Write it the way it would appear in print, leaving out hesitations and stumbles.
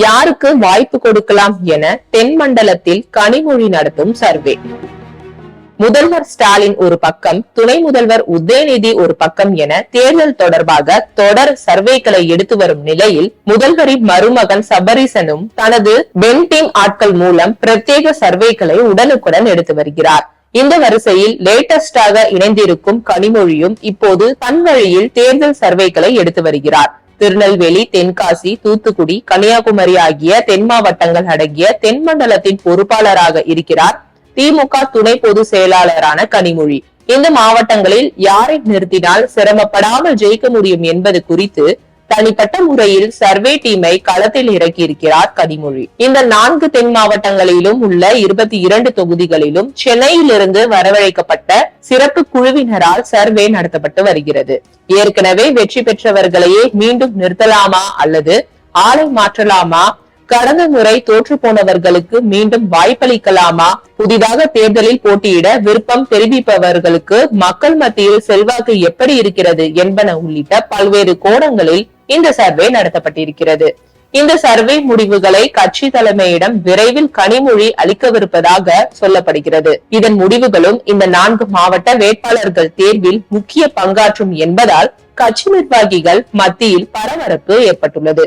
யாருக்கு வாய்ப்பு கொடுக்கலாம் என தென் மண்டலத்தில் கனிமொழி நடத்தும் சர்வே. முதல்வர் ஸ்டாலின் ஒரு பக்கம், துணை முதல்வர் உதயநிதி ஒரு பக்கம் என தேர்தல் தொடர்பாக தொடர் சர்வேக்களை எடுத்து வரும் நிலையில், முதல்வரின் மருமகன் சபரீசனும் தனது பென் டீம் ஆட்கள் மூலம் பிரத்யேக சர்வேக்களை உடனுக்குடன் எடுத்து வருகிறார். இந்த வரிசையில் லேட்டஸ்டாக இணைந்திருக்கும் கனிமொழியும் இப்போது தன் வழியில் தேர்தல் சர்வேக்களை எடுத்து வருகிறார். திருநெல்வேலி, தென்காசி, தூத்துக்குடி, கன்னியாகுமரி ஆகிய தென் மாவட்டங்கள் அடங்கிய தென் மண்டலத்தின் பொறுப்பாளராக இருக்கிறார் திமுக துணை பொதுச் செயலாளரான கனிமொழி. இந்த மாவட்டங்களில் யாரை நிறுத்தினால் சிரமப்படாமல் ஜெயிக்க முடியும் என்பது குறித்து தனிப்பட்ட முறையில் சர்வே டீமை களத்தில் இறக்கி இருக்கிறார் கனிமொழி. இந்த 4 தென் மாவட்டங்களிலும் உள்ள 22 தொகுதிகளிலும் சென்னையிலிருந்து வரவழைக்கப்பட்ட சிறப்பு குழுவினரால் சர்வே நடத்தப்பட்டு வருகிறது. ஏற்கனவே வெற்றி பெற்றவர்களையே மீண்டும் நிறுத்தலாமா அல்லது ஆளை மாற்றலாமா, கடந்த முறை தோற்று போனவர்களுக்கு மீண்டும் வாய்ப்பளிக்கலாமா, புதிதாக தேர்தலில் போட்டியிட விருப்பம் தெரிவிப்பவர்களுக்கு மக்கள் மத்தியில் செல்வாக்கு எப்படி இருக்கிறது என்பன உள்ளிட்ட பல்வேறு கோணங்களில் இந்த சர்வே நடத்தப்பட்டிருக்கிறது. இந்த சர்வே முடிவுகளை கட்சி தலைமையிடம் விரைவில் கனிமொழி அளிக்கவிருப்பதாக சொல்லப்படுகிறது. இதன் முடிவுகளும் இந்த 4 மாவட்ட வேட்பாளர்கள் தேர்வில் முக்கிய பங்காற்றும் என்பதால் கட்சி நிர்வாகிகள் மத்தியில் பரபரப்பு ஏற்பட்டுள்ளது.